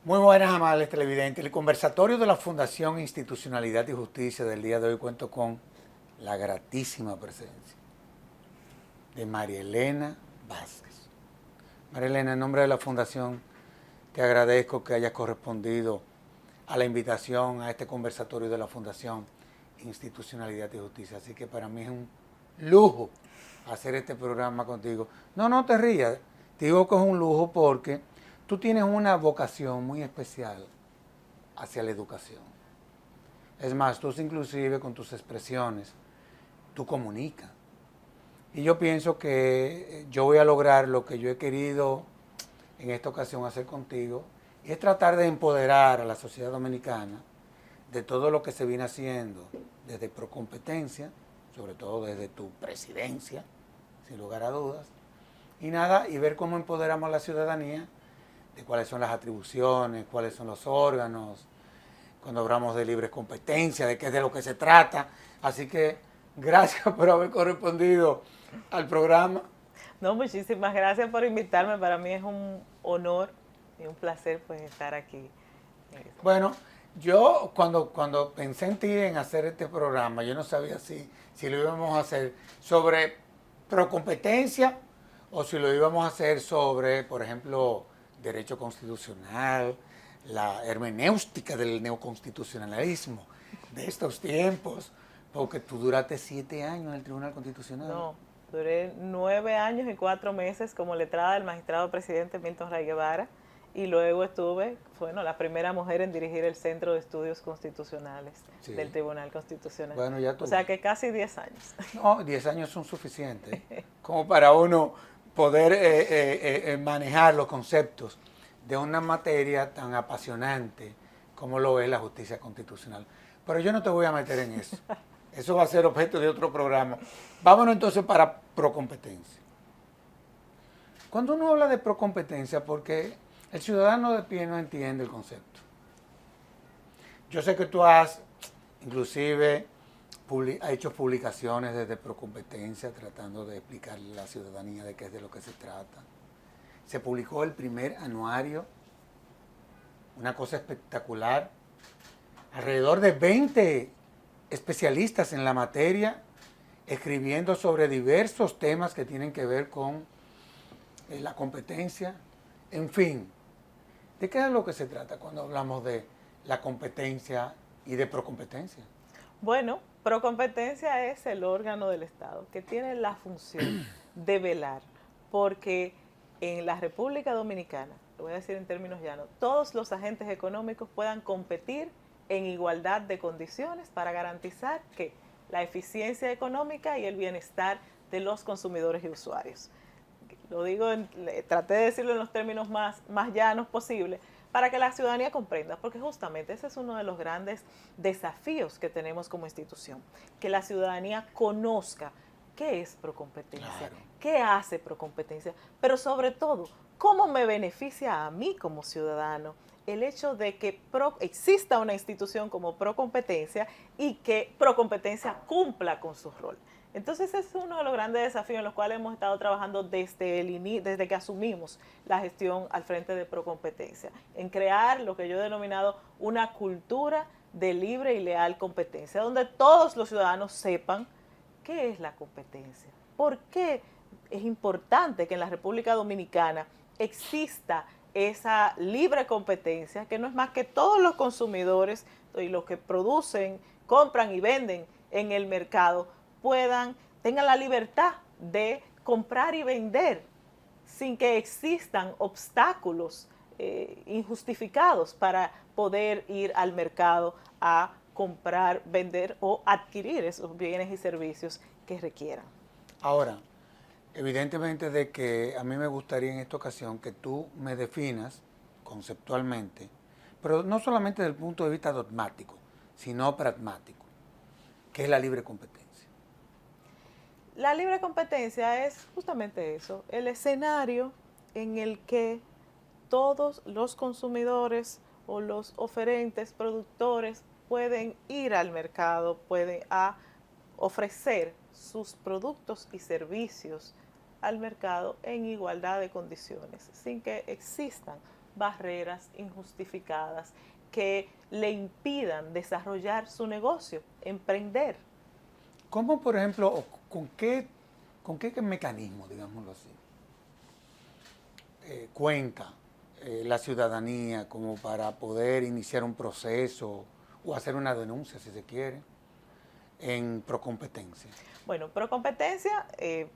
Muy buenas, amables televidentes. El conversatorio de la Fundación Institucionalidad y Justicia del día de hoy cuento con la gratísima presencia de María Elena Vázquez. María Elena, en nombre de la Fundación, te agradezco que hayas correspondido a la invitación a este conversatorio de la Fundación Institucionalidad y Justicia. Así que para mí es un lujo hacer este programa contigo. No te rías. Te digo que es un lujo porque tú tienes una vocación muy especial hacia la educación. Es más, tú inclusive con tus expresiones, tú comunicas. Y yo pienso que yo voy a lograr lo que yo he querido en esta ocasión hacer contigo, y es tratar de empoderar a la sociedad dominicana de todo lo que se viene haciendo desde Procompetencia, sobre todo desde tu presidencia, sin lugar a dudas, y nada, y ver cómo empoderamos a la ciudadanía de cuáles son las atribuciones, cuáles son los órganos, cuando hablamos de libre competencia, de qué es de lo que se trata. Así que gracias por haber correspondido al programa. No, muchísimas gracias por invitarme. Para mí es un honor y un placer pues estar aquí. Bueno, yo cuando pensé en ti en hacer este programa, yo no sabía si lo íbamos a hacer sobre procompetencia o si lo íbamos a hacer sobre, por ejemplo, derecho constitucional, la hermenéutica del neoconstitucionalismo de estos tiempos, porque tú duraste 7 años en el Tribunal Constitucional. No, duré 9 años y 4 meses como letrada del magistrado presidente Milton Ray Guevara y luego estuve, bueno, la primera mujer en dirigir el Centro de Estudios Constitucionales Sí. del Tribunal Constitucional. Bueno, ya tú. O sea que casi 10 años. No, 10 años son suficientes como para uno poder manejar los conceptos de una materia tan apasionante como lo es la justicia constitucional. Pero yo no te voy a meter en eso. Eso va a ser objeto de otro programa. Vámonos entonces para procompetencia. Cuando uno habla de procompetencia, porque el ciudadano de pie no entiende el concepto. Yo sé que tú has, inclusive, ha hecho publicaciones desde Procompetencia tratando de explicarle a la ciudadanía de qué es de lo que se trata. Se publicó el primer anuario, una cosa espectacular. Alrededor de 20 especialistas en la materia escribiendo sobre diversos temas que tienen que ver con la competencia. En fin, ¿de qué es lo que se trata cuando hablamos de la competencia y de procompetencia? Bueno, Procompetencia es el órgano del Estado que tiene la función de velar porque en la República Dominicana, lo voy a decir en términos llanos, todos los agentes económicos puedan competir en igualdad de condiciones para garantizar que la eficiencia económica y el bienestar de los consumidores y usuarios. Lo digo, traté de decirlo en los términos más llanos posibles, para que la ciudadanía comprenda, porque justamente ese es uno de los grandes desafíos que tenemos como institución, que la ciudadanía conozca qué es Procompetencia, Claro. qué hace Procompetencia, pero sobre todo, cómo me beneficia a mí como ciudadano el hecho de que exista una institución como Procompetencia y que Procompetencia cumpla con su rol. Entonces es uno de los grandes desafíos en los cuales hemos estado trabajando desde que asumimos la gestión al frente de Procompetencia, en crear lo que yo he denominado una cultura de libre y leal competencia, donde todos los ciudadanos sepan qué es la competencia, por qué es importante que en la República Dominicana exista esa libre competencia, que no es más que todos los consumidores y los que producen, compran y venden en el mercado tengan la libertad de comprar y vender sin que existan obstáculos injustificados para poder ir al mercado a comprar, vender o adquirir esos bienes y servicios que requieran. Ahora, evidentemente de que a mí me gustaría en esta ocasión que tú me definas conceptualmente, pero no solamente desde el punto de vista dogmático, sino pragmático, que es la libre competencia. La libre competencia es justamente eso, el escenario en el que todos los consumidores o los oferentes, productores, pueden ir al mercado, pueden ofrecer sus productos y servicios al mercado en igualdad de condiciones, sin que existan barreras injustificadas que le impidan desarrollar su negocio, emprender. ¿Cómo, por ejemplo, o con qué mecanismo, digámoslo así, cuenta la ciudadanía como para poder iniciar un proceso o hacer una denuncia, si se quiere, en Procompetencia? Bueno, Procompetencia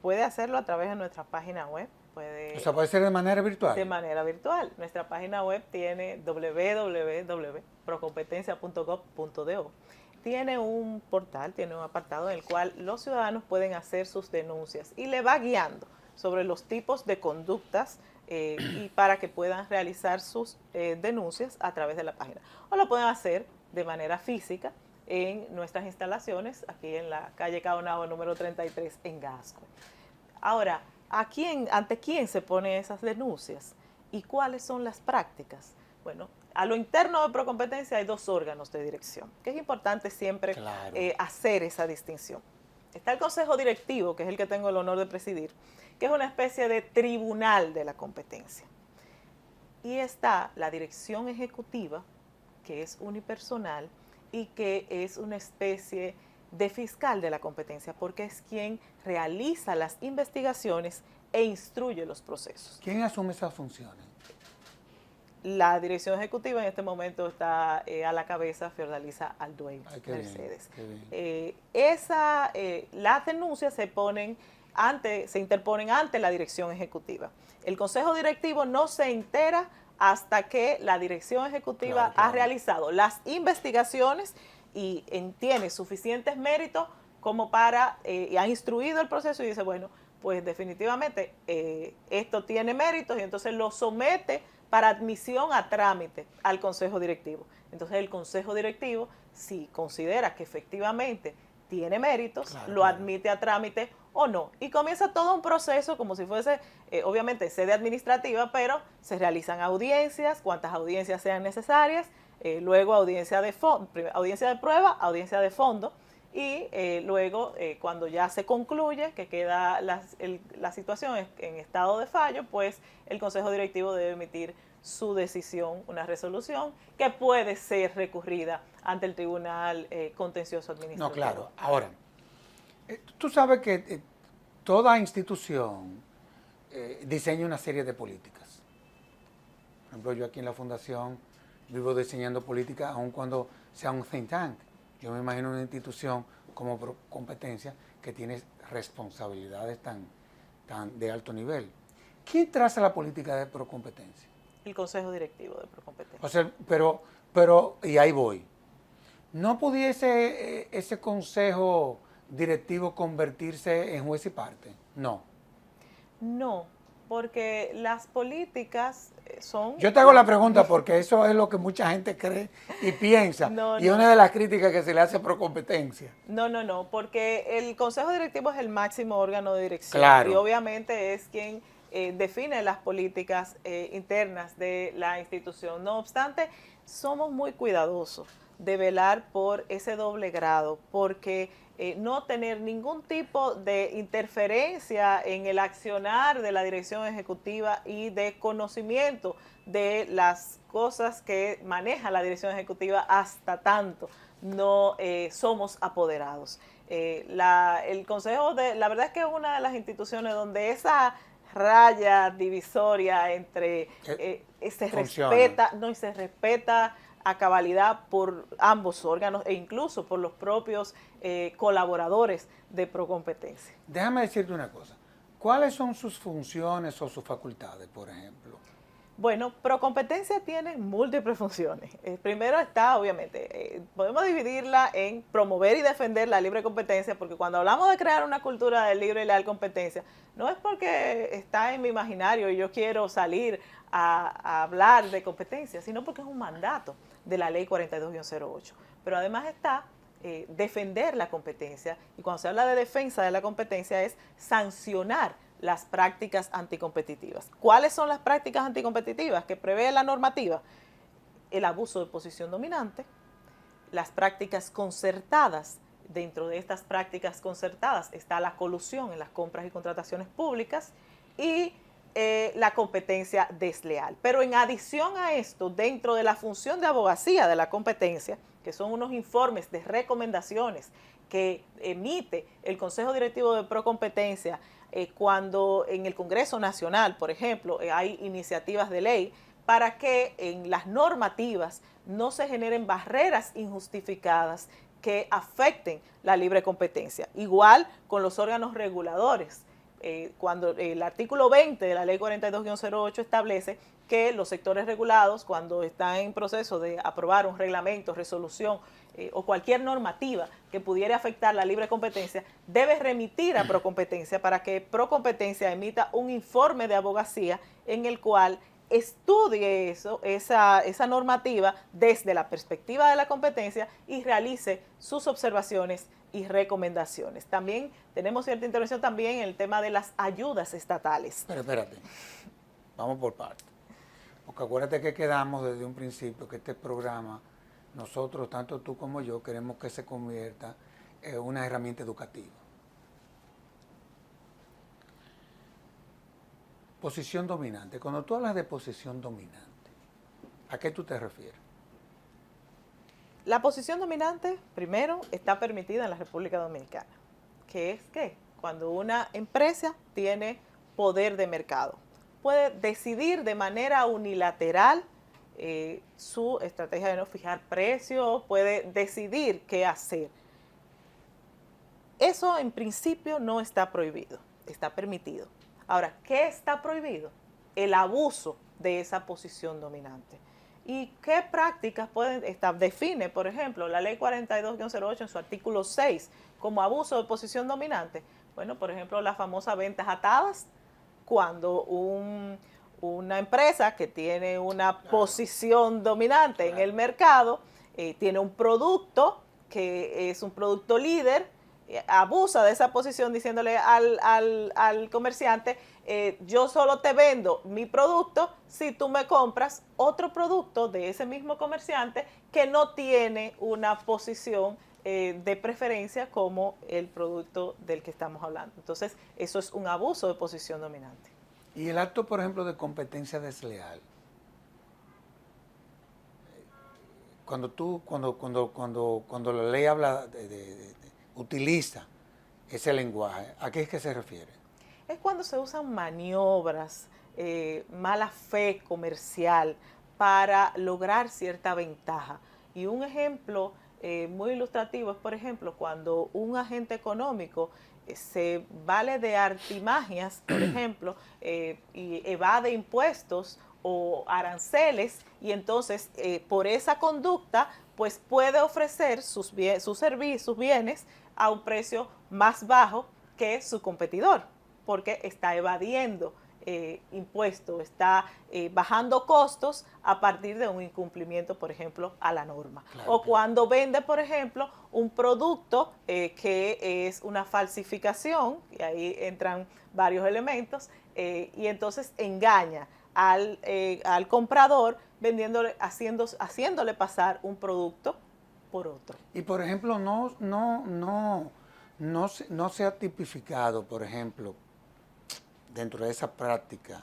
puede hacerlo a través de nuestra página web. O sea, puede ser de manera virtual. De manera virtual. Nuestra página web tiene www.procompetencia.gov.do. Tiene un portal, tiene un apartado en el cual los ciudadanos pueden hacer sus denuncias y le va guiando sobre los tipos de conductas y para que puedan realizar sus denuncias a través de la página. O lo pueden hacer de manera física en nuestras instalaciones, aquí en la calle Caonabo número 33 en Gasco. Ahora, ¿ante quién se ponen esas denuncias? ¿Y cuáles son las prácticas? Bueno, a lo interno de Procompetencia hay 2 órganos de dirección, que es importante siempre hacer esa distinción. Está el Consejo Directivo, que es el que tengo el honor de presidir, que es una especie de tribunal de la competencia. Y está la Dirección Ejecutiva, que es unipersonal y que es una especie de fiscal de la competencia, porque es quien realiza las investigaciones e instruye los procesos. ¿Quién asume esas funciones? La dirección ejecutiva en este momento está a la cabeza Fiordalisa Alduey Mercedes. Las denuncias se interponen ante la dirección ejecutiva. El consejo directivo no se entera hasta que la dirección ejecutiva ha realizado las investigaciones y tiene suficientes méritos como para, ha instruido el proceso y dice, bueno, pues definitivamente esto tiene méritos y entonces lo somete para admisión a trámite al consejo directivo. Entonces el consejo directivo, si considera que efectivamente tiene méritos, lo admite a trámite o no. Y comienza todo un proceso como si fuese, obviamente, sede administrativa, pero se realizan audiencias, cuantas audiencias sean necesarias, luego audiencia de prueba, audiencia de fondo, y luego cuando ya se concluye que queda la situación en estado de fallo, pues el consejo directivo debe emitir su decisión, una resolución que puede ser recurrida ante el Tribunal Contencioso Administrativo. No, claro. Ahora, tú sabes que toda institución diseña una serie de políticas. Por ejemplo, yo aquí en la Fundación vivo diseñando políticas aun cuando sea un think tank. Yo me imagino una institución como Procompetencia que tiene responsabilidades tan de alto nivel. ¿Quién traza la política de Procompetencia? El Consejo Directivo de Procompetencia. O sea, pero, y ahí voy. ¿No pudiese ese Consejo Directivo convertirse en juez y parte? No. No, porque las políticas son... Yo te hago la pregunta porque eso es lo que mucha gente cree y piensa. Y una de las críticas que se le hace a Procompetencia. No, porque el Consejo Directivo es el máximo órgano de dirección. Claro. Y obviamente es quien define las políticas internas de la institución. No obstante, somos muy cuidadosos de velar por ese doble grado, porque no tener ningún tipo de interferencia en el accionar de la dirección ejecutiva y de conocimiento de las cosas que maneja la dirección ejecutiva hasta tanto no somos apoderados. El Consejo, la verdad es que es una de las instituciones donde esa raya divisoria entre se respeta a cabalidad por ambos órganos e incluso por los propios colaboradores de Procompetencia. Déjame decirte una cosa. ¿Cuáles son sus funciones o sus facultades, por ejemplo? Bueno, Procompetencia tiene múltiples funciones. Primero está, obviamente, podemos dividirla en promover y defender la libre competencia, porque cuando hablamos de crear una cultura de libre y leal competencia, no es porque está en mi imaginario y yo quiero salir a hablar de competencia, sino porque es un mandato de la ley 42-08. Pero además está defender la competencia, y cuando se habla de defensa de la competencia es sancionar las prácticas anticompetitivas. ¿Cuáles son las prácticas anticompetitivas que prevé la normativa? El abuso de posición dominante, las prácticas concertadas. Dentro de estas prácticas concertadas está la colusión en las compras y contrataciones públicas y la competencia desleal. Pero en adición a esto, dentro de la función de abogacía de la competencia, que son unos informes de recomendaciones que emite el Consejo Directivo de Procompetencia cuando en el Congreso Nacional, por ejemplo, hay iniciativas de ley para que en las normativas no se generen barreras injustificadas que afecten la libre competencia. Igual con los órganos reguladores. Cuando el artículo 20 de la ley 42-08 establece que los sectores regulados, cuando están en proceso de aprobar un reglamento, resolución o cualquier normativa que pudiera afectar la libre competencia, debe remitir a Procompetencia para que Procompetencia emita un informe de abogacía en el cual estudie esa normativa desde la perspectiva de la competencia y realice sus observaciones y recomendaciones. También tenemos cierta intervención también en el tema de las ayudas estatales. Pero espérate, vamos por partes. Porque acuérdate que quedamos desde un principio que este programa, nosotros, tanto tú como yo, queremos que se convierta en una herramienta educativa. Posición dominante. Cuando tú hablas de posición dominante, ¿a qué tú te refieres? La posición dominante, primero, está permitida en la República Dominicana, que es que cuando una empresa tiene poder de mercado, puede decidir de manera unilateral su estrategia de no fijar precios, puede decidir qué hacer. Eso en principio no está prohibido, está permitido. Ahora, ¿qué está prohibido? El abuso de esa posición dominante. ¿Y qué prácticas define, por ejemplo, la ley 42-08 en su artículo 6 como abuso de posición dominante? Bueno, por ejemplo, las famosas ventas atadas, cuando una empresa que tiene una posición dominante en el mercado, tiene un producto que es un producto líder, abusa de esa posición diciéndole al comerciante, yo solo te vendo mi producto si tú me compras otro producto de ese mismo comerciante que no tiene una posición de preferencia como el producto del que estamos hablando. Entonces, eso es un abuso de posición dominante. Y el acto, por ejemplo, de competencia desleal. Cuando la ley habla utiliza ese lenguaje, ¿a qué es que se refiere? Es cuando se usan maniobras, mala fe comercial para lograr cierta ventaja. Y un ejemplo muy ilustrativo es, por ejemplo, cuando un agente económico se vale de artimagias, por ejemplo, y evade impuestos o aranceles, y entonces por esa conducta pues puede ofrecer sus bienes a un precio más bajo que su competidor, porque está evadiendo impuestos, está bajando costos a partir de un incumplimiento, por ejemplo, a la norma. Claro. O cuando vende, por ejemplo, un producto que es una falsificación, y ahí entran varios elementos, y entonces engaña al comprador vendiéndole, haciéndole pasar un producto por otro. Y por ejemplo, no se ha tipificado, por ejemplo, dentro de esa práctica,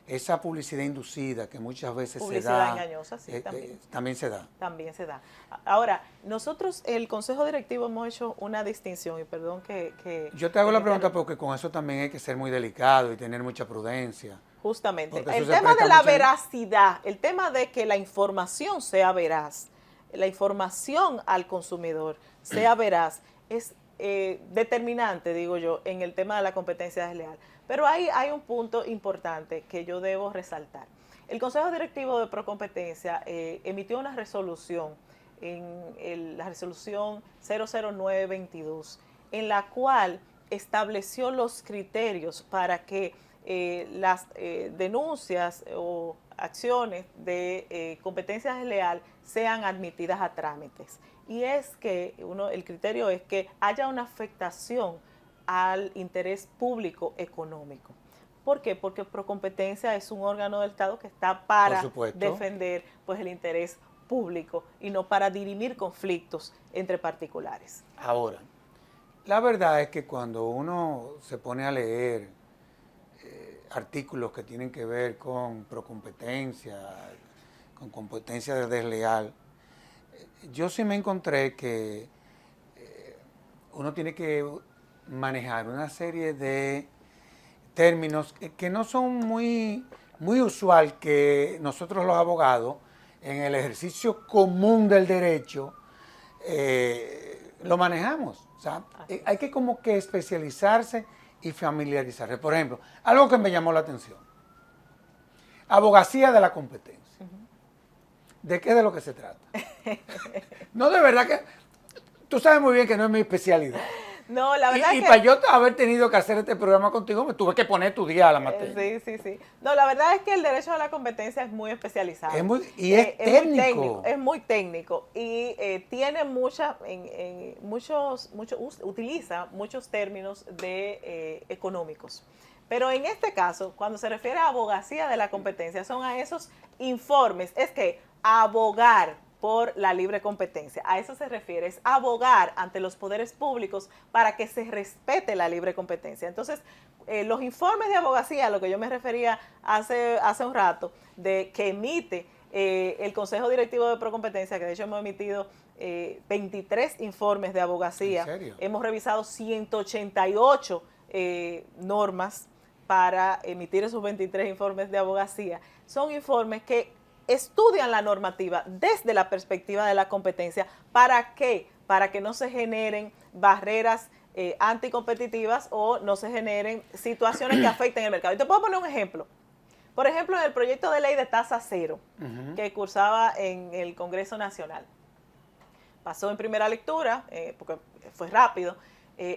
esa publicidad inducida que muchas veces se da. Publicidad engañosa, sí, también se da. También se da. Ahora, nosotros, el Consejo Directivo, hemos hecho una distinción, y perdón que yo te hago la pregunta porque con eso también hay que ser muy delicado y tener mucha prudencia. Justamente. El tema de la veracidad, el tema de que la información sea veraz, la información al consumidor sea veraz, es determinante, digo yo, en el tema de la competencia desleal. Pero hay un punto importante que yo debo resaltar. El Consejo Directivo de Procompetencia emitió una resolución, la resolución 00922, en la cual estableció los criterios para que las denuncias o acciones de competencia desleal sean admitidas a trámites. Y es que el criterio es que haya una afectación al interés público económico. ¿Por qué? Porque Procompetencia es un órgano del Estado que está para defender pues, el interés público y no para dirimir conflictos entre particulares. Ahora, la verdad es que cuando uno se pone a leer artículos que tienen que ver con procompetencia, con competencia desleal, yo sí me encontré que uno tiene que manejar una serie de términos que no son muy usual que nosotros los abogados en el ejercicio común del derecho lo manejamos. O sea, hay que como que especializarse y familiarizarse. Por ejemplo, algo que me llamó la atención. Abogacía de la competencia. ¿De qué de lo que se trata? No, de verdad que tú sabes muy bien que no es mi especialidad. No, la verdad Y es que... para yo haber tenido que hacer este programa contigo, me tuve que poner a estudiar la materia. Sí. No, la verdad es que el derecho a la competencia es muy especializado. Es técnico. Es muy técnico y tiene utiliza muchos términos económicos. Pero en este caso, cuando se refiere a abogacía de la competencia, son a esos informes, es que abogar por la libre competencia. A eso se refiere, es abogar ante los poderes públicos para que se respete la libre competencia. Entonces, los informes de abogacía, a lo que yo me refería hace un rato, de que emite el Consejo Directivo de Procompetencia, que de hecho hemos emitido 23 informes de abogacía. ¿En serio? Hemos revisado 188 normas para emitir esos 23 informes de abogacía. Son informes que estudian la normativa desde la perspectiva de la competencia. ¿Para qué? Para que no se generen barreras anticompetitivas o no se generen situaciones que afecten el mercado. Y te puedo poner un ejemplo. Por ejemplo, en el proyecto de ley de tasa cero que cursaba en el Congreso Nacional. Pasó en primera lectura, porque fue rápido.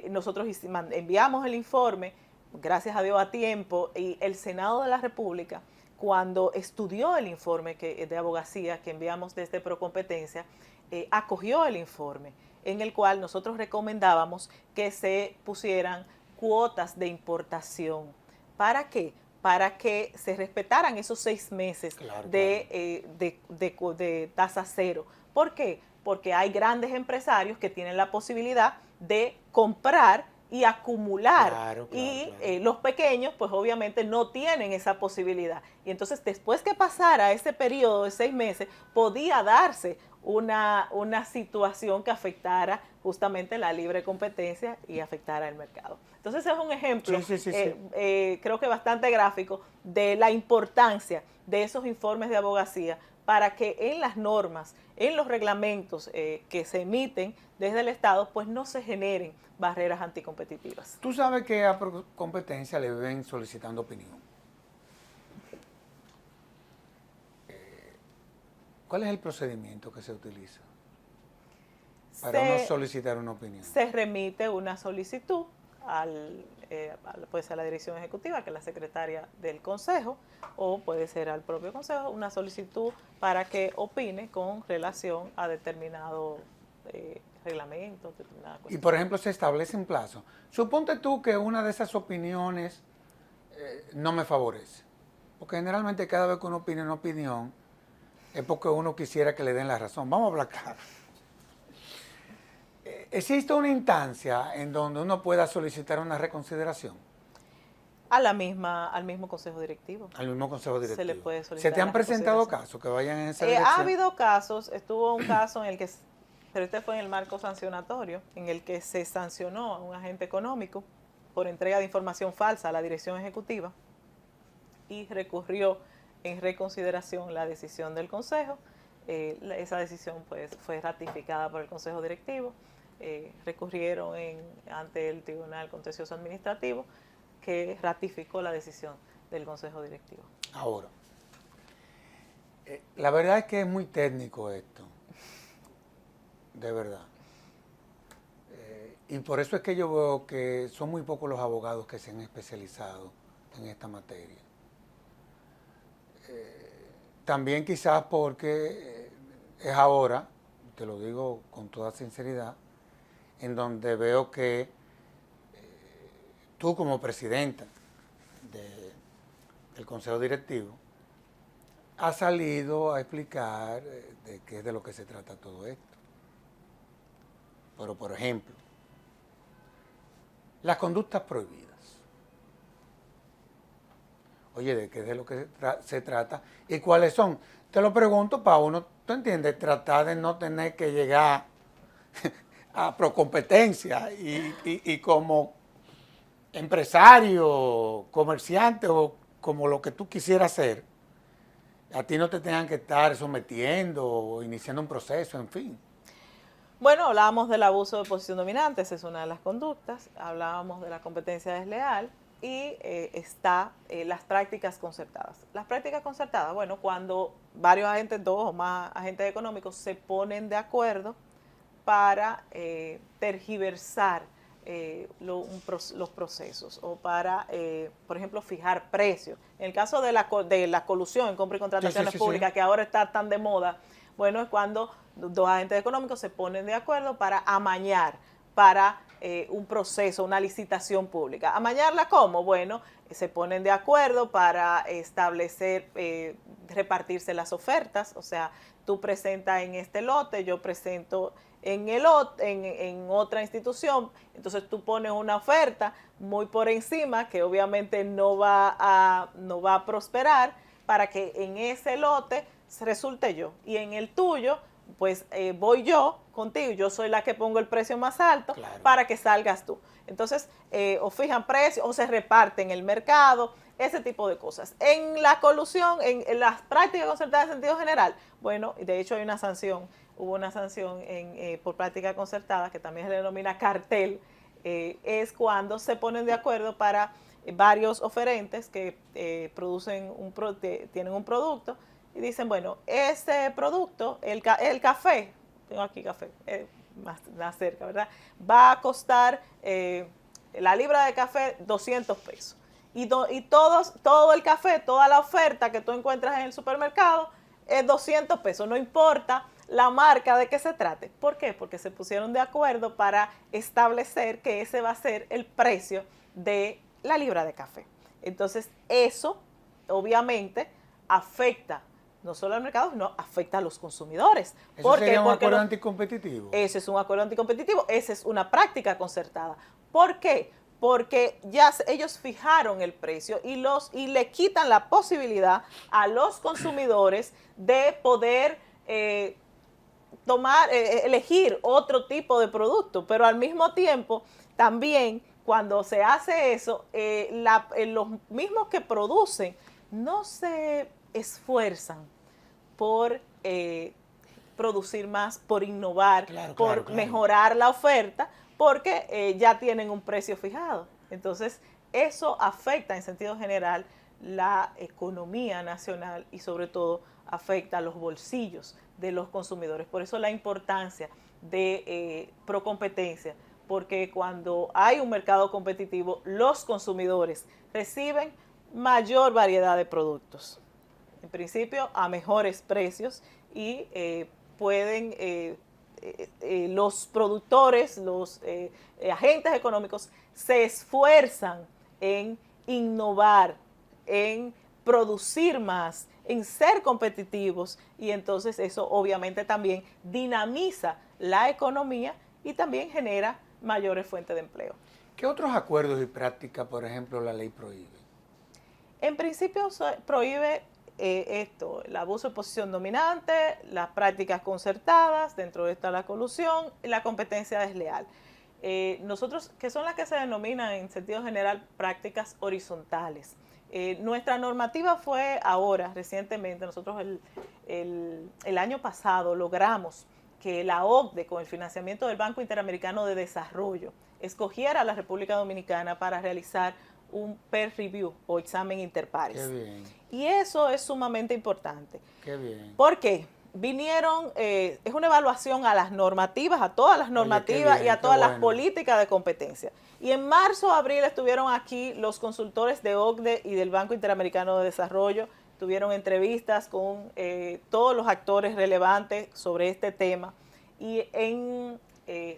Nosotros enviamos el informe, gracias a Dios a tiempo, y el Senado de la República, cuando estudió el informe de abogacía que enviamos desde Procompetencia, acogió el informe en el cual nosotros recomendábamos que se pusieran cuotas de importación. ¿Para qué? Para que se respetaran esos 6 meses de tasa cero. ¿Por qué? Porque hay grandes empresarios que tienen la posibilidad de comprar y acumular. Los pequeños, pues obviamente no tienen esa posibilidad. Y entonces, después que pasara ese periodo de 6 meses, podía darse una situación que afectara justamente la libre competencia y afectara el mercado. Entonces, es un ejemplo, creo que bastante gráfico, de la importancia de esos informes de abogacía para que en las normas, en los reglamentos que se emiten desde el Estado, pues no se generen barreras anticompetitivas. Tú sabes que a Procompetencia le ven solicitando opinión. ¿Cuál es el procedimiento que se utiliza para uno solicitar una opinión? Se remite una solicitud puede ser a la dirección ejecutiva, que es la secretaria del Consejo, o puede ser al propio Consejo, una solicitud para que opine con relación a determinado reglamento. Y por ejemplo, se establece un plazo. Suponte tú que una de esas opiniones no me favorece. Porque generalmente cada vez que uno opina una opinión, es porque uno quisiera que le den la razón. Vamos a hablar claro. ¿Existe una instancia en donde uno pueda solicitar una reconsideración? Al mismo Consejo Directivo. Al mismo Consejo Directivo. Se le puede solicitar. ¿Se te han presentado casos que vayan en esa dirección? Ha habido casos, estuvo un caso en el que, pero este fue en el marco sancionatorio, en el que se sancionó a un agente económico por entrega de información falsa a la dirección ejecutiva y recurrió en reconsideración la decisión del Consejo. Esa decisión pues fue ratificada por el Consejo Directivo. Recurrieron ante el Tribunal Contencioso Administrativo, que ratificó la decisión del Consejo Directivo. Ahora, la verdad es que es muy técnico esto, de verdad. Y por eso es que yo veo que son muy pocos los abogados que se han especializado en esta materia. También quizás porque es ahora, te lo digo con toda sinceridad, en donde veo que tú como presidenta del Consejo Directivo has salido a explicar de qué es de lo que se trata todo esto. Pero, por ejemplo, las conductas prohibidas. oye, ¿de qué es de lo que se trata? ¿Y cuáles son? Te lo pregunto para uno, ¿tú entiendes? Tratar de no tener que llegar a procompetencia y como empresario, comerciante o como lo que tú quisieras ser, a ti no te tengan que estar sometiendo o iniciando un proceso, en fin. Bueno, hablábamos del abuso de posición dominante, esa es una de las conductas, hablábamos de la competencia desleal y está las prácticas concertadas. Las prácticas concertadas, bueno, cuando varios agentes, dos o más agentes económicos se ponen de acuerdo para tergiversar los procesos o para, por ejemplo, fijar precios. En el caso de la colusión en compra y contrataciones públicas, que ahora está tan de moda, bueno, es cuando dos agentes económicos se ponen de acuerdo para amañar, para un proceso, una licitación pública. ¿Amañarla cómo? Bueno, se ponen de acuerdo para establecer, repartirse las ofertas, o sea, tú presentas en este lote, yo presento en otra institución, entonces tú pones una oferta muy por encima que obviamente no va a prosperar para que en ese lote resulte yo y en el tuyo pues voy yo contigo, yo soy la que pongo el precio más alto para que salgas tú. Entonces, o fijan precios o se reparten el mercado, ese tipo de cosas. En la colusión, en las prácticas concertadas en sentido general, bueno, de hecho hay una sanción, hubo una sanción por práctica concertada que también se denomina cartel, es cuando se ponen de acuerdo para varios oferentes que tienen un producto y dicen, bueno, ese producto, el café, tengo aquí café, más cerca, ¿verdad? Va a costar la libra de café 200 pesos. Y todo el café, toda la oferta que tú encuentras en el supermercado es 200 pesos, no importa la marca de qué se trate. ¿Por qué? Porque se pusieron de acuerdo para establecer que ese va a ser el precio de la libra de café. Entonces, eso obviamente afecta no solo al mercado, sino afecta a los consumidores. ¿Eso sería un acuerdo anticompetitivo? Ese es un acuerdo anticompetitivo, esa es una práctica concertada. ¿Por qué? Porque ya ellos fijaron el precio y le quitan la posibilidad a los consumidores de poder elegir otro tipo de producto, pero al mismo tiempo también cuando se hace eso, los mismos que producen no se esfuerzan por producir más, por innovar, por mejorar la oferta, porque ya tienen un precio fijado. Entonces, eso afecta en sentido general la economía nacional y sobre todo afecta a los bolsillos de los consumidores. Por eso la importancia de Procompetencia, porque cuando hay un mercado competitivo, los consumidores reciben mayor variedad de productos. En principio, a mejores precios y pueden los productores, los agentes económicos se esfuerzan en innovar, en producir más, en ser competitivos y entonces eso obviamente también dinamiza la economía y también genera mayores fuentes de empleo. ¿Qué otros acuerdos y prácticas, por ejemplo, la ley prohíbe? En principio prohíbe el abuso de posición dominante, las prácticas concertadas, dentro de esta la colusión y la competencia desleal. Nosotros, que son las que se denominan en sentido general prácticas horizontales. Nuestra normativa fue ahora, recientemente, nosotros el año pasado logramos que la OCDE, con el financiamiento del Banco Interamericano de Desarrollo, escogiera a la República Dominicana para realizar un peer review o examen interpares. Qué bien. Y eso es sumamente importante. Qué bien. ¿Por qué? Vinieron, es una evaluación a las normativas, a todas las normativas bien, y a todas las políticas de competencia. Y en marzo, abril estuvieron aquí los consultores de OCDE y del Banco Interamericano de Desarrollo, tuvieron entrevistas con todos los actores relevantes sobre este tema. Y en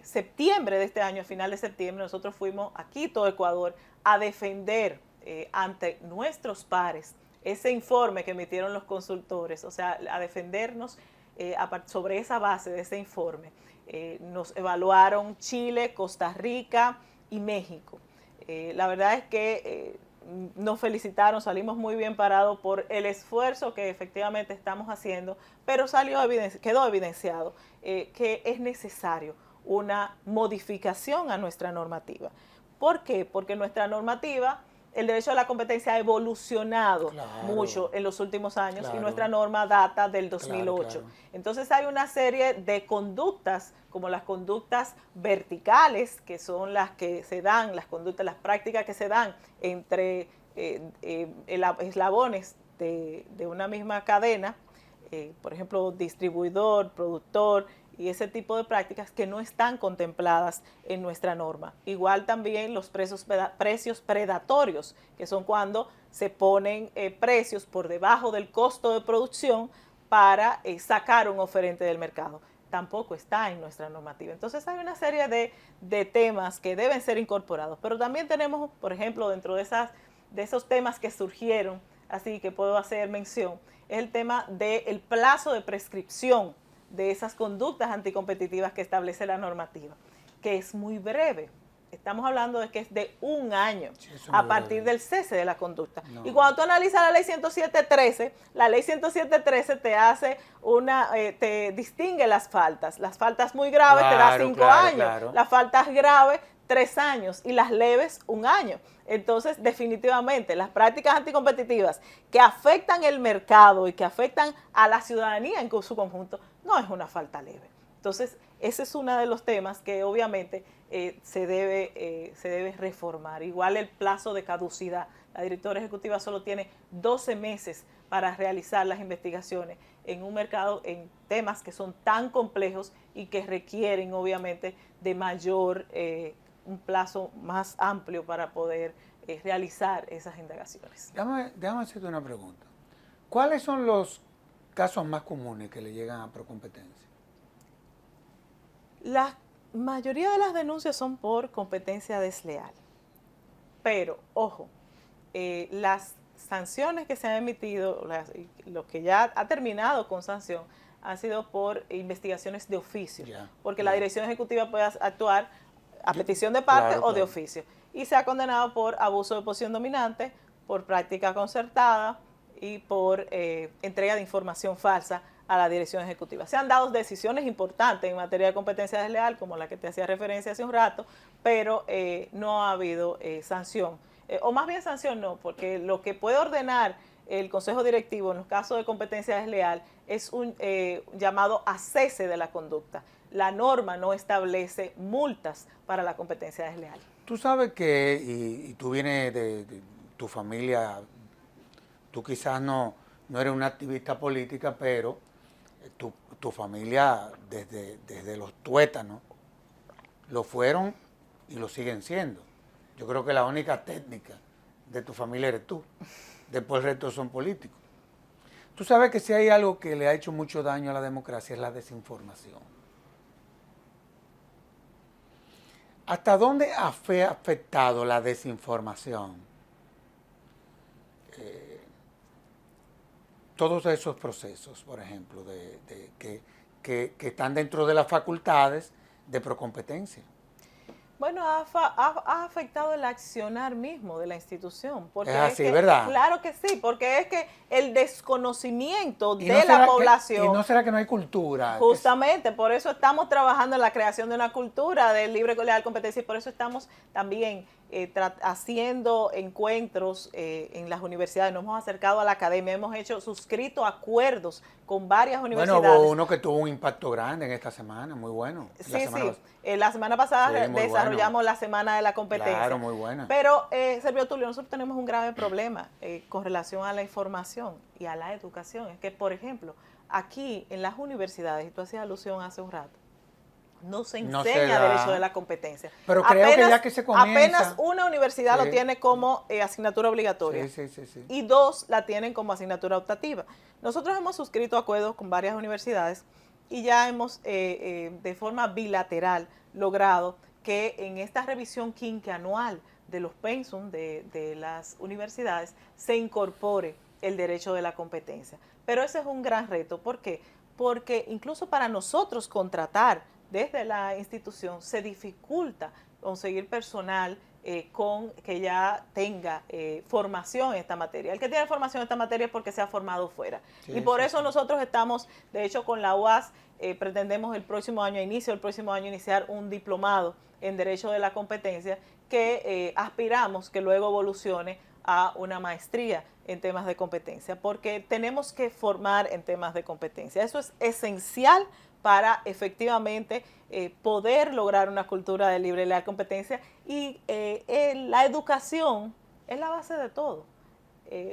septiembre de este año, a final de septiembre, nosotros fuimos a Quito, Ecuador, a defender ante nuestros pares ese informe que emitieron los consultores, o sea, a defendernos sobre esa base de ese informe. Nos evaluaron Chile, Costa Rica y México. La verdad es que nos felicitaron, salimos muy bien parados por el esfuerzo que efectivamente estamos haciendo, pero quedó evidenciado que es necesario una modificación a nuestra normativa. ¿Por qué? Porque nuestra normativa, el derecho a la competencia ha evolucionado mucho en los últimos años y nuestra norma data del 2008. Entonces hay una serie de conductas, como las conductas verticales, que son las que se dan, las prácticas que se dan entre eslabones de una misma cadena, por ejemplo, distribuidor, productor, y ese tipo de prácticas que no están contempladas en nuestra norma. Igual también los precios predatorios, que son cuando se ponen precios por debajo del costo de producción para sacar un oferente del mercado. Tampoco está en nuestra normativa. Entonces hay una serie de temas que deben ser incorporados, pero también tenemos, por ejemplo, dentro de esos temas que surgieron, así que puedo hacer mención, es el tema del plazo de prescripción de esas conductas anticompetitivas que establece la normativa, que es muy breve. Estamos hablando de que es de 1 año a partir del cese de la conducta. No. Y cuando tú analizas la ley 107.13, la ley 107.13 te hace te distingue las faltas. Las faltas muy graves te da 5 años, las faltas graves 3 años y las leves 1 año. Entonces, definitivamente, las prácticas anticompetitivas que afectan el mercado y que afectan a la ciudadanía en su conjunto, no es una falta leve. Entonces, ese es uno de los temas que obviamente se debe reformar. Igual el plazo de caducidad. La directora ejecutiva solo tiene 12 meses para realizar las investigaciones en un mercado, en temas que son tan complejos y que requieren obviamente de mayor un plazo más amplio para poder realizar esas indagaciones. Déjame hacerte una pregunta. ¿Cuáles son los casos más comunes que le llegan a Procompetencia? La mayoría de las denuncias son por competencia desleal. Pero, ojo, las sanciones que se han emitido, lo que ya ha terminado con sanción, han sido por investigaciones de oficio. Porque la dirección ejecutiva puede actuar a petición de parte o de oficio. Y se ha condenado por abuso de posición dominante, por práctica concertada y por entrega de información falsa a la dirección ejecutiva. Se han dado decisiones importantes en materia de competencia desleal, como la que te hacía referencia hace un rato, pero no ha habido sanción. O más bien sanción no, porque lo que puede ordenar el Consejo Directivo en los casos de competencia desleal es un llamado a cese de la conducta. La norma no establece multas para la competencia desleal. Tú sabes que, y tú vienes de tu familia, tú quizás no eres una activista política, pero tu familia desde los tuétanos lo fueron y lo siguen siendo. Yo creo que la única técnica de tu familia eres tú. Después el resto son políticos. Tú sabes que si hay algo que le ha hecho mucho daño a la democracia es la desinformación. ¿Hasta dónde ha afectado la desinformación? Todos esos procesos, por ejemplo, que están dentro de las facultades de Procompetencia. Bueno, ha afectado el accionar mismo de la institución. Porque es así, ¿verdad? Claro que sí, porque es que el desconocimiento de la población... ¿Y no será que no hay cultura? Justamente, por eso estamos trabajando en la creación de una cultura de libre, leal competencia y por eso estamos también haciendo encuentros en las universidades. Nos hemos acercado a la academia, hemos suscrito acuerdos con varias universidades. Bueno, hubo uno que tuvo un impacto grande en esta semana, muy bueno. La semana pasada desarrollamos la Semana de la Competencia. Claro, muy buena. Pero, Servio Tulio, nosotros tenemos un grave problema con relación a la información y a la educación. Es que, por ejemplo, aquí en las universidades, y tú hacías alusión hace un rato, no se enseña derecho de la competencia. Pero creo que ya que se comienza... Apenas una universidad lo tiene como asignatura obligatoria. Sí. Y 2 la tienen como asignatura optativa. Nosotros hemos suscrito acuerdos con varias universidades y ya hemos de forma bilateral logrado que en esta revisión quinquenal de los pensum de las universidades se incorpore el derecho de la competencia. Pero ese es un gran reto. ¿Por qué? Porque incluso para nosotros contratar desde la institución se dificulta conseguir personal con que ya tenga formación en esta materia. El que tiene formación en esta materia es porque se ha formado fuera. Sí, Y por sí, eso sí. nosotros estamos, de hecho, con la UAS, pretendemos el próximo año, iniciar un diplomado en Derecho de la Competencia que aspiramos que luego evolucione a una maestría en temas de competencia, porque tenemos que formar en temas de competencia. Eso es esencial para efectivamente poder lograr una cultura de libre y leal competencia, y la educación es la base de todo.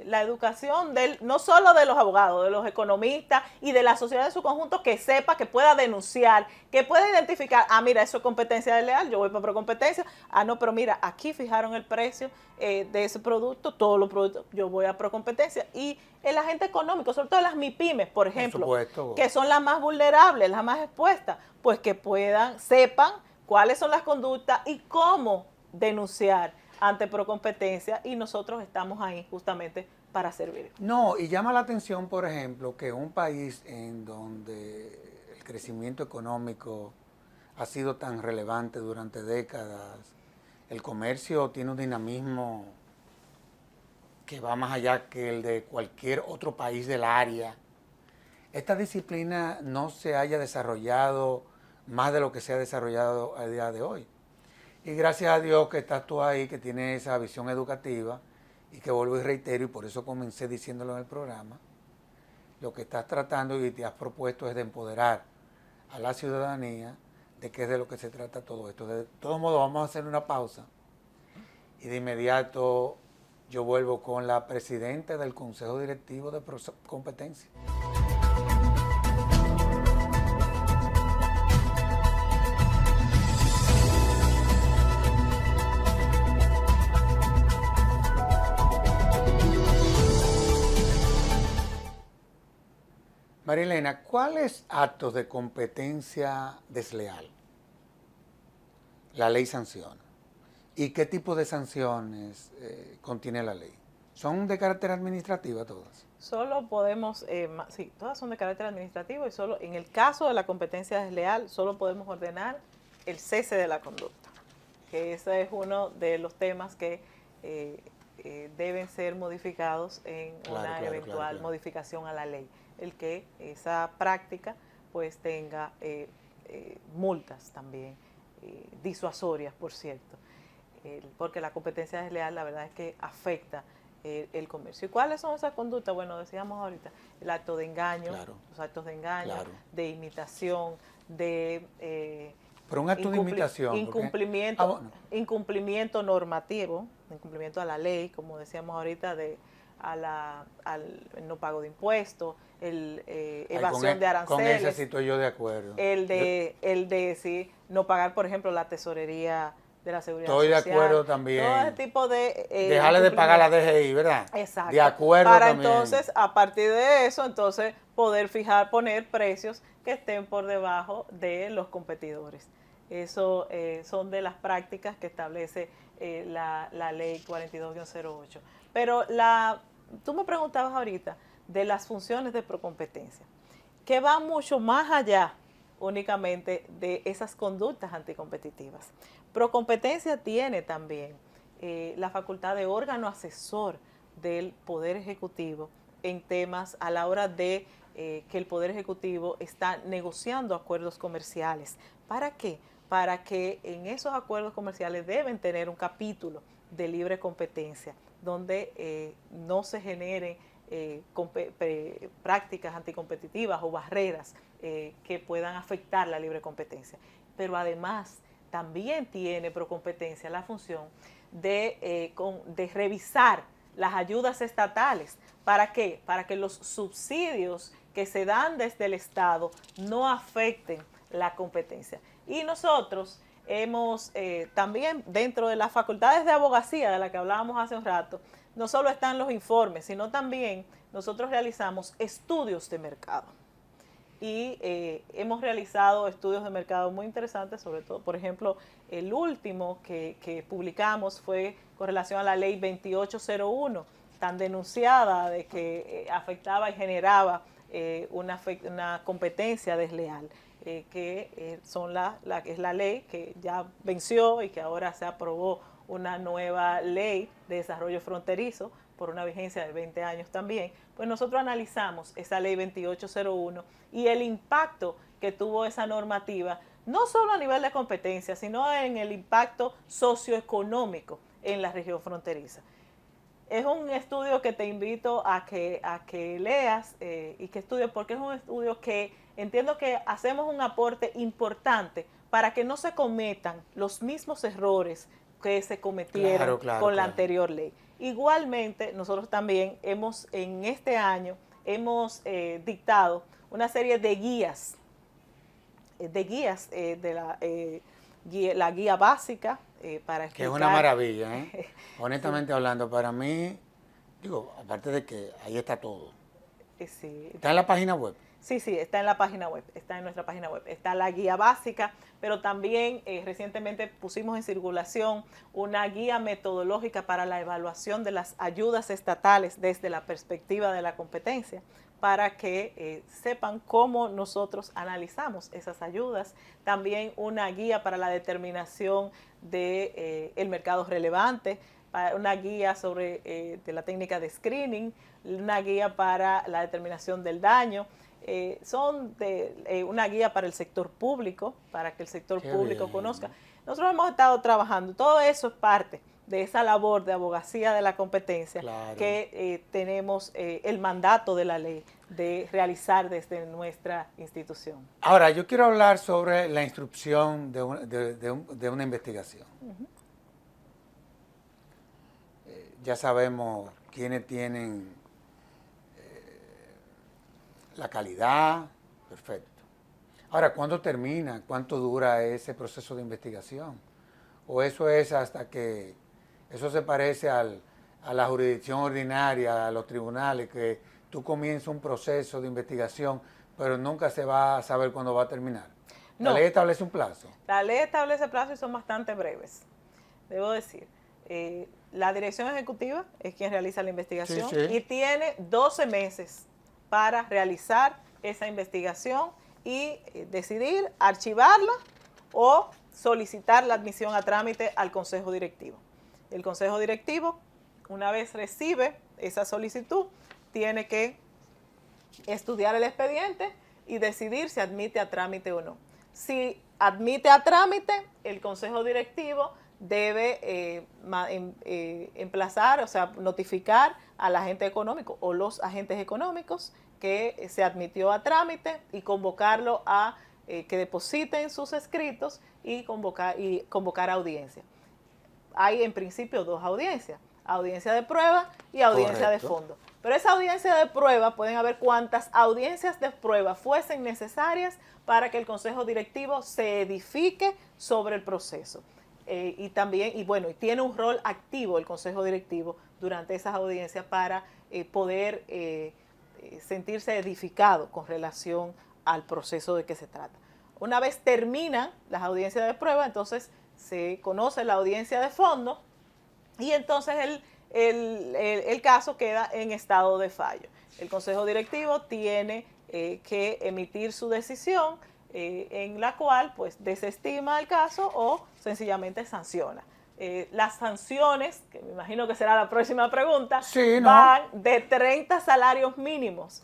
La educación no solo de los abogados, de los economistas y de la sociedad en su conjunto, que sepa, que pueda denunciar, que pueda identificar, mira, eso es competencia desleal, yo voy para procompetencia, no, pero mira, aquí fijaron el precio de ese producto, todos los productos, yo voy a procompetencia. Y el agente económico, sobre todo las MIPYMES, por ejemplo, supuesto. que son las más vulnerables, las más expuestas, pues que sepan cuáles son las conductas y cómo denunciar ante Procompetencia, y nosotros estamos ahí justamente para servir. No, y llama la atención, por ejemplo, que un país en donde el crecimiento económico ha sido tan relevante durante décadas, el comercio tiene un dinamismo que va más allá que el de cualquier otro país del área, esta disciplina no se haya desarrollado más de lo que se ha desarrollado a día de hoy. Y gracias a Dios que estás tú ahí, que tienes esa visión educativa, y que vuelvo y reitero, y por eso comencé diciéndolo en el programa, lo que estás tratando y te has propuesto es de empoderar a la ciudadanía de qué es de lo que se trata todo esto. De todos modos, vamos a hacer una pausa y de inmediato yo vuelvo con la presidenta del Consejo Directivo de Competencia. María Elena, ¿cuáles actos de competencia desleal la ley sanciona? ¿Y qué tipo de sanciones contiene la ley? ¿Son de carácter administrativo todas? Solo podemos, sí, todas son de carácter administrativo, y solo en el caso de la competencia desleal, solo podemos ordenar el cese de la conducta, que ese es uno de los temas que deben ser modificados en una eventual modificación a la ley, el que esa práctica pues tenga multas también, disuasorias, por cierto, porque la competencia desleal la verdad es que afecta el comercio. ¿Y cuáles son esas conductas? Bueno, decíamos ahorita, el acto de engaño, los actos de engaño, de imitación, de pero un acto de imitación, incumplimiento, incumplimiento normativo, incumplimiento a la ley, como decíamos ahorita, al no pago de impuestos, evasión de aranceles. Con ese sí estoy yo de acuerdo. El de sí, no pagar, por ejemplo, la tesorería de la seguridad social. Estoy de acuerdo también. Todo ese tipo de... dejarle de pagar la DGI, ¿verdad? Exacto. De acuerdo para también. Entonces, a partir de eso, entonces, poder poner precios que estén por debajo de los competidores. Eso son de las prácticas que establece la ley 42-08. Pero tú me preguntabas ahorita de las funciones de procompetencia, que van mucho más allá únicamente de esas conductas anticompetitivas. Procompetencia tiene también la facultad de órgano asesor del Poder Ejecutivo en temas a la hora de que el Poder Ejecutivo está negociando acuerdos comerciales. ¿Para qué? Para que en esos acuerdos comerciales deben tener un capítulo de libre competencia, donde no se generen prácticas anticompetitivas o barreras que puedan afectar la libre competencia. Pero además también tiene Procompetencia la función de revisar las ayudas estatales. ¿Para qué? Para que los subsidios que se dan desde el Estado no afecten la competencia. Y nosotros hemos también, dentro de las facultades de abogacía de las que hablábamos hace un rato, no solo están los informes, sino también nosotros realizamos estudios de mercado. Y hemos realizado estudios de mercado muy interesantes, sobre todo, por ejemplo, el último que publicamos fue con relación a la ley 2801, tan denunciada de que afectaba y generaba una competencia desleal, que es la ley que ya venció y que ahora se aprobó una nueva ley de desarrollo fronterizo por una vigencia de 20 años también, pues nosotros analizamos esa ley 2801 y el impacto que tuvo esa normativa, no solo a nivel de competencia, sino en el impacto socioeconómico en la región fronteriza. Es un estudio que te invito a que leas y que estudies, porque es un estudio que entiendo que hacemos un aporte importante para que no se cometan los mismos errores que se cometieron con la anterior ley. Igualmente, nosotros también en este año hemos dictado una serie de guías, la guía básica para explicar. Que es una maravilla, ¿eh? Honestamente hablando, para mí, digo, aparte de que ahí está todo. Sí. ¿Está en la página web? Sí, está en la página web, está en nuestra página web. Está la guía básica, pero también recientemente pusimos en circulación una guía metodológica para la evaluación de las ayudas estatales desde la perspectiva de la competencia, para que sepan cómo nosotros analizamos esas ayudas. También una guía para la determinación del mercado relevante, una guía sobre de la técnica de screening, una guía para la determinación del daño. Una guía para el sector público, para que el sector público conozca. Nosotros hemos estado trabajando, todo eso es parte de esa labor de abogacía de la competencia que tenemos el mandato de la ley de realizar desde nuestra institución. Ahora, yo quiero hablar sobre la instrucción de una investigación. Ya sabemos quiénes tienen la calidad, perfecto. Ahora, ¿cuándo termina? ¿Cuánto dura ese proceso de investigación? ¿O eso es hasta que eso se parece a la jurisdicción ordinaria, a los tribunales, que tú comienzas un proceso de investigación, pero nunca se va a saber cuándo va a terminar? ¿La ley establece un plazo? La ley establece plazos y son bastante breves, debo decir. La dirección ejecutiva es quien realiza la investigación y tiene 12 meses para realizar esa investigación y decidir archivarla o solicitar la admisión a trámite al Consejo Directivo. El Consejo Directivo, una vez recibe esa solicitud, tiene que estudiar el expediente y decidir si admite a trámite o no. Si admite a trámite, el Consejo Directivo debe emplazar, o sea, notificar al agente económico o los agentes económicos que se admitió a trámite y convocarlo a que depositen sus escritos y convocar audiencia. Hay en principio dos audiencias, audiencia de prueba y audiencia de fondo. Pero esa audiencia de prueba, pueden haber cuantas audiencias de prueba fuesen necesarias para que el Consejo Directivo se edifique sobre el proceso. Y tiene un rol activo el Consejo Directivo durante esas audiencias para poder sentirse edificado con relación al proceso de que se trata. Una vez terminan las audiencias de prueba, entonces se conoce la audiencia de fondo y entonces el caso queda en estado de fallo. El Consejo Directivo tiene que emitir su decisión en la cual pues desestima el caso o sencillamente sanciona. Las sanciones, que me imagino que será la próxima pregunta, van de 30 salarios mínimos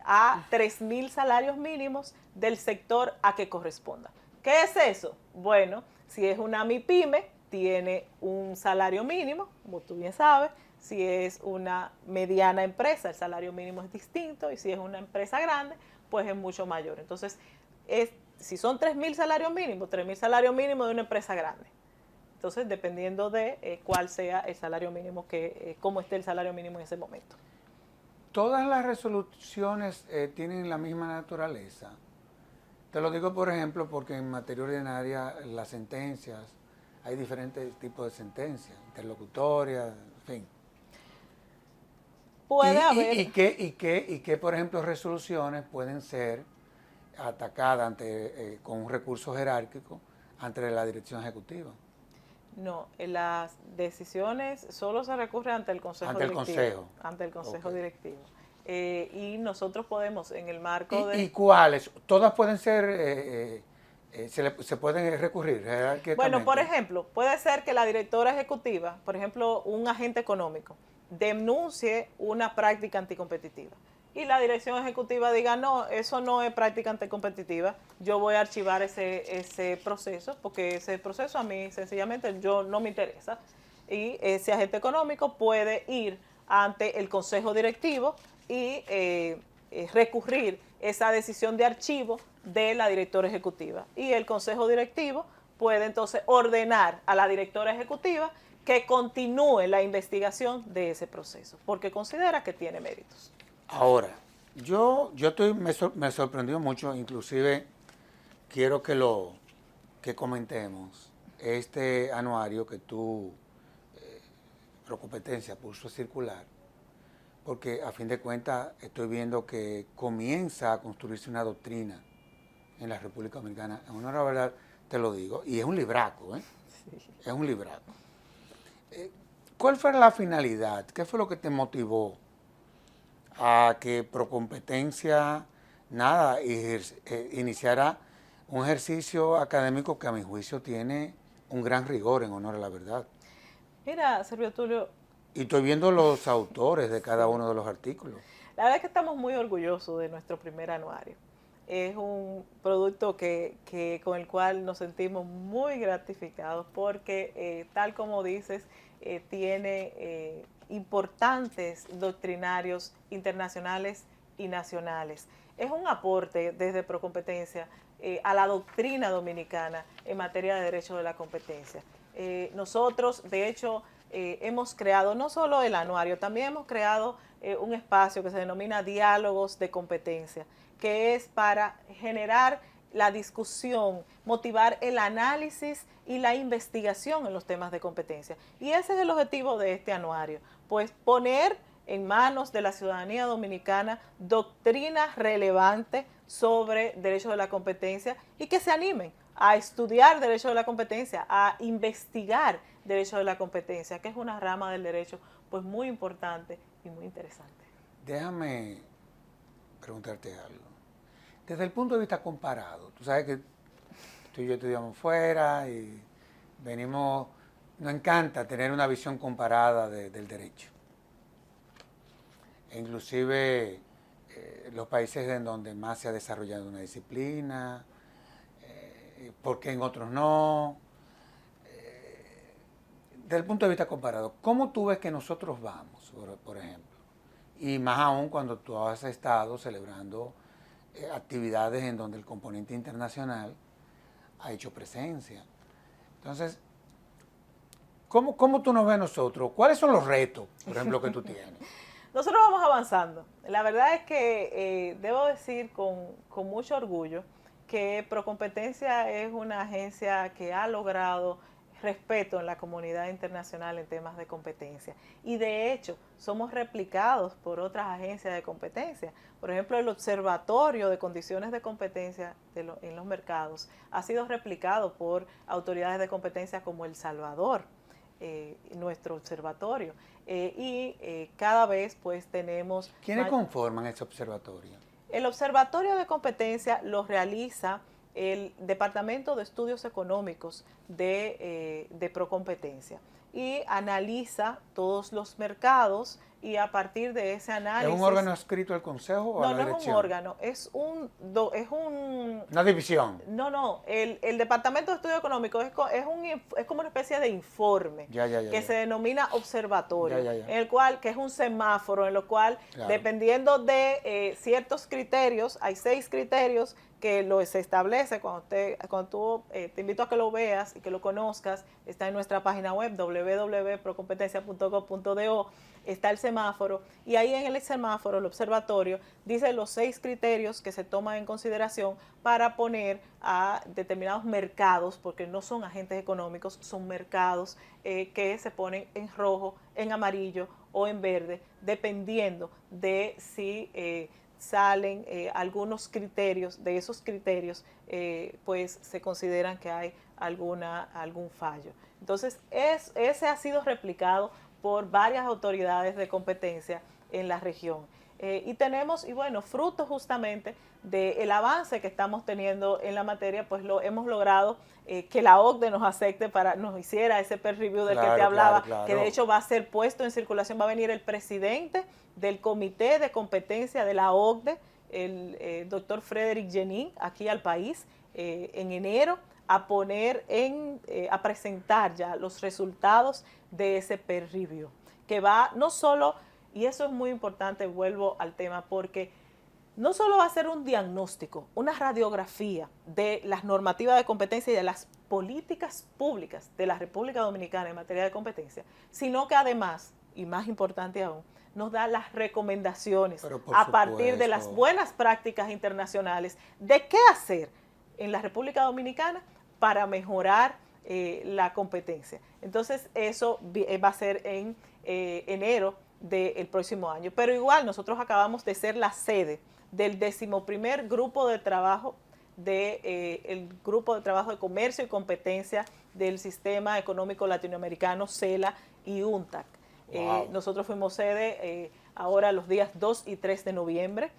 a 3.000 salarios mínimos del sector a que corresponda. ¿Qué es eso? Bueno, si es una MIPYME, tiene un salario mínimo, como tú bien sabes. Si es una mediana empresa, el salario mínimo es distinto, y si es una empresa grande, pues es mucho mayor. Entonces, si son 3.000 salarios mínimos, 3.000 salarios mínimos de una empresa grande. Entonces, dependiendo de cuál sea el salario mínimo, cómo esté el salario mínimo en ese momento. ¿Todas las resoluciones tienen la misma naturaleza? Te lo digo, por ejemplo, porque en materia ordinaria las sentencias, hay diferentes tipos de sentencias, interlocutorias, en fin. Puede haber. ¿Y qué, por ejemplo, resoluciones pueden ser atacadas con un recurso jerárquico ante la dirección ejecutiva? No, las decisiones solo se recurre ante el Consejo Directivo. Ante el Consejo Directivo. Y nosotros podemos, en el marco de... ¿Y cuáles? ¿Todas pueden ser se pueden recurrir Bueno, por jerárquicamente. ejemplo, puede ser que la directora ejecutiva, por ejemplo, un agente económico, denuncie una práctica anticompetitiva y la dirección ejecutiva diga, no, eso no es práctica anticompetitiva, yo voy a archivar ese proceso porque ese proceso a mí sencillamente yo no me interesa. Y ese agente económico puede ir ante el consejo directivo y recurrir esa decisión de archivo de la directora ejecutiva. Y el consejo directivo puede entonces ordenar a la directora ejecutiva que continúe la investigación de ese proceso, porque considera que tiene méritos. Ahora, me sorprendió mucho, inclusive quiero que comentemos este anuario que tú, Procompetencia, puso a circular, porque a fin de cuentas estoy viendo que comienza a construirse una doctrina en la República Dominicana. En honor a la verdad te lo digo, y es un libraco, ¿eh? Sí. Es un libraco. ¿Cuál fue la finalidad? ¿Qué fue lo que te motivó a que Procompetencia, nada, iniciara un ejercicio académico que a mi juicio tiene un gran rigor, en honor a la verdad? Mira, Servio Tulio, Y estoy viendo los autores de cada sí. uno de los artículos. La verdad es que estamos muy orgullosos de nuestro primer anuario. Es un producto con el cual nos sentimos muy gratificados porque, tal como dices, tiene importantes doctrinarios internacionales y nacionales. Es un aporte desde Procompetencia a la doctrina dominicana en materia de derecho de la competencia. Nosotros, de hecho, hemos creado no solo el anuario, también hemos creado un espacio que se denomina Diálogos de Competencia, que es para generar la discusión, motivar el análisis y la investigación en los temas de competencia. Y ese es el objetivo de este anuario, pues poner en manos de la ciudadanía dominicana doctrina relevante sobre derecho de la competencia y que se animen a estudiar derecho de la competencia, a investigar derecho de la competencia, que es una rama del derecho pues muy importante y muy interesante. Déjame preguntarte algo. Desde el punto de vista comparado, tú sabes que tú y yo estudiamos fuera y venimos, nos encanta tener una visión comparada del derecho. E inclusive los países en donde más se ha desarrollado una disciplina, por qué en otros no. Desde el punto de vista comparado, ¿cómo tú ves que nosotros vamos, por ejemplo? Y más aún cuando tú has estado celebrando actividades en donde el componente internacional ha hecho presencia. Entonces, ¿cómo tú nos ves a nosotros? ¿Cuáles son los retos, por ejemplo, que tú tienes? Nosotros vamos avanzando. La verdad es que debo decir con mucho orgullo que Procompetencia es una agencia que ha logrado respeto en la comunidad internacional en temas de competencia. Y de hecho, somos replicados por otras agencias de competencia. Por ejemplo, el Observatorio de Condiciones de Competencia en los mercados ha sido replicado por autoridades de competencia como El Salvador, nuestro observatorio. Cada vez pues tenemos... ¿Quiénes conforman ese observatorio? El observatorio de competencia lo realiza el Departamento de Estudios Económicos de Procompetencia y analiza todos los mercados y a partir de ese análisis... ¿Es un órgano adscrito al Consejo o a la No, no es un dirección? órgano, es un... Una división. No, el Departamento de Estudios Económicos es como una especie de informe que se denomina observatorio, en el cual, que es un semáforo, en lo cual, claro, dependiendo de ciertos criterios, hay 6 criterios que se establece cuando tú te invito a que lo veas y que lo conozcas, está en nuestra página web www.procompetencia.gov.do, está el semáforo y ahí en el semáforo, el observatorio, dice los 6 criterios que se toman en consideración para poner a determinados mercados, porque no son agentes económicos, son mercados que se ponen en rojo, en amarillo o en verde, dependiendo de si salen algunos criterios, de esos criterios pues se consideran que hay algún fallo. Entonces, ese ha sido replicado por varias autoridades de competencia en la región. Y tenemos, y bueno, fruto justamente del avance que estamos teniendo en la materia, pues lo hemos logrado que la OCDE nos hiciera ese peer review del que te hablaba, que de hecho va a ser puesto en circulación, va a venir el presidente del Comité de Competencia de la OCDE, el doctor Frederick Jenin, aquí al país en enero, a a presentar ya los resultados de ese peer review, que va no solo, y eso es muy importante, vuelvo al tema, porque no solo va a ser un diagnóstico, una radiografía de las normativas de competencia y de las políticas públicas de la República Dominicana en materia de competencia, sino que además, y más importante aún, nos da las recomendaciones a partir de las buenas prácticas internacionales de qué hacer en la República Dominicana para mejorar la competencia. Entonces, eso va a ser en enero del próximo año. Pero igual, nosotros acabamos de ser la sede del 11º grupo de trabajo el Grupo de Trabajo de Comercio y Competencia del Sistema Económico Latinoamericano, CELA y UNTAC. Wow. Nosotros fuimos sede ahora los días 2 y 3 de noviembre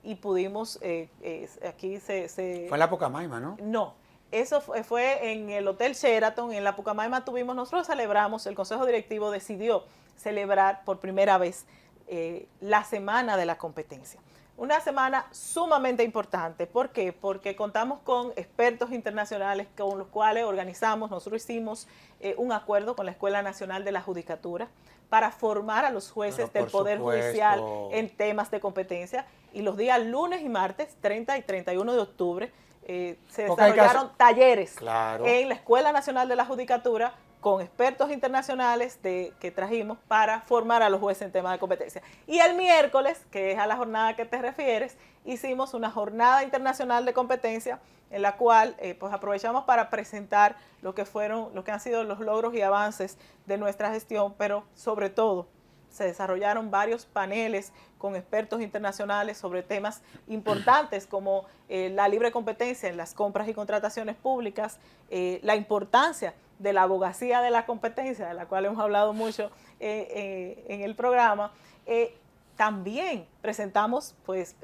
y pudimos, aquí Fue en la Pucamaima, ¿no? No, eso fue en el Hotel Sheraton, en la Pucamaima nosotros celebramos, el Consejo Directivo decidió celebrar por primera vez la Semana de la Competencia. Una semana sumamente importante. ¿Por qué? Porque contamos con expertos internacionales con los cuales nosotros hicimos un acuerdo con la Escuela Nacional de la Judicatura para formar a los jueces del Poder Judicial en temas de competencia. Y los días lunes y martes, 30 y 31 de octubre, se desarrollaron talleres en la Escuela Nacional de la Judicatura con expertos internacionales que trajimos para formar a los jueces en temas de competencia. Y el miércoles, que es a la jornada que te refieres, hicimos una jornada internacional de competencia en la cual pues aprovechamos para presentar lo que han sido los logros y avances de nuestra gestión, pero sobre todo se desarrollaron varios paneles con expertos internacionales sobre temas importantes como la libre competencia en las compras y contrataciones públicas, la importancia de la abogacía de la competencia, de la cual hemos hablado mucho en el programa. También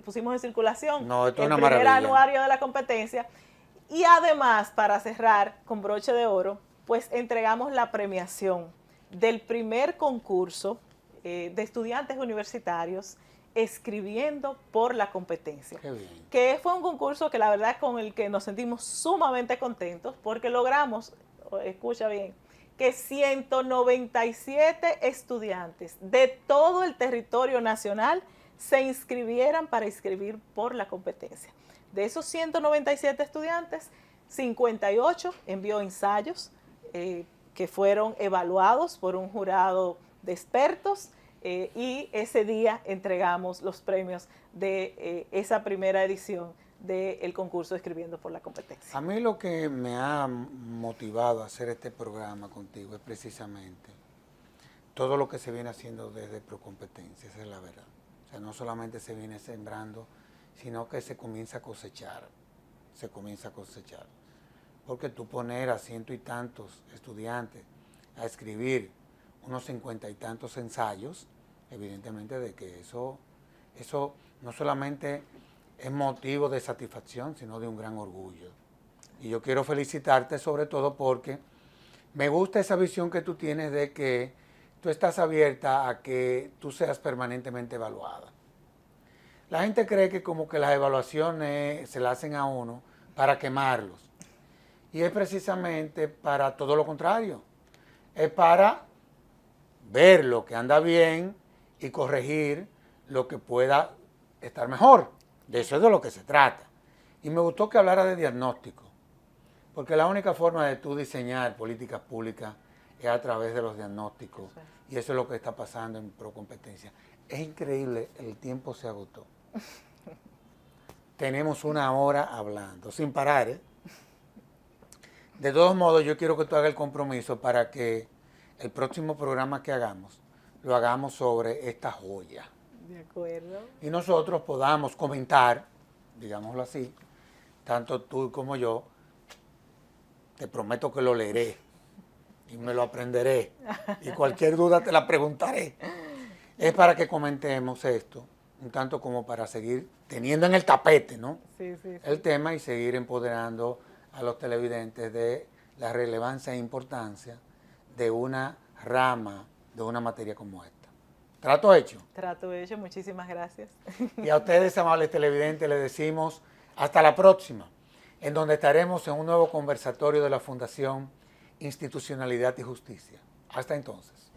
pusimos en circulación el primer anuario de la competencia y además, para cerrar con broche de oro, pues entregamos la premiación del primer concurso de estudiantes universitarios escribiendo por la competencia. Qué bien. Que fue un concurso que la verdad con el que nos sentimos sumamente contentos porque logramos, escucha bien, que 197 estudiantes de todo el territorio nacional se inscribieran para escribir por la competencia. De esos 197 estudiantes, 58 envió ensayos que fueron evaluados por un jurado de expertos y ese día entregamos los premios de esa primera edición del concurso Escribiendo por la Competencia. A mí lo que me ha motivado a hacer este programa contigo es precisamente todo lo que se viene haciendo desde Procompetencia, esa es la verdad. O sea, no solamente se viene sembrando, sino que se comienza a cosechar, Porque tú poner a 100 y tantos estudiantes a escribir unos 50 y tantos ensayos, evidentemente de que eso no solamente es motivo de satisfacción, sino de un gran orgullo. Y yo quiero felicitarte sobre todo porque me gusta esa visión que tú tienes de que tú estás abierta a que tú seas permanentemente evaluada. La gente cree que como que las evaluaciones se las hacen a uno para quemarlos. Y es precisamente para todo lo contrario. Es para ver lo que anda bien y corregir lo que pueda estar mejor. De eso es de lo que se trata. Y me gustó que hablara de diagnóstico, porque la única forma de tú diseñar políticas públicas es a través de los diagnósticos. Y eso es lo que está pasando en Procompetencia. Es increíble, el tiempo se agotó. Tenemos 1 hora hablando, sin parar, ¿eh? De todos modos, yo quiero que tú hagas el compromiso para que el próximo programa que hagamos, lo hagamos sobre esta joya. De acuerdo. Y nosotros podamos comentar, digámoslo así, tanto tú como yo, te prometo que lo leeré y me lo aprenderé y cualquier duda te la preguntaré. Es para que comentemos esto un tanto como para seguir teniendo en el tapete, ¿no? Sí, sí, sí. El tema y seguir empoderando a los televidentes de la relevancia e importancia de una rama, de una materia como esta. ¿Trato hecho? Trato hecho, muchísimas gracias. Y a ustedes, amables televidentes, les decimos hasta la próxima, en donde estaremos en un nuevo conversatorio de la Fundación Institucionalidad y Justicia. Hasta entonces.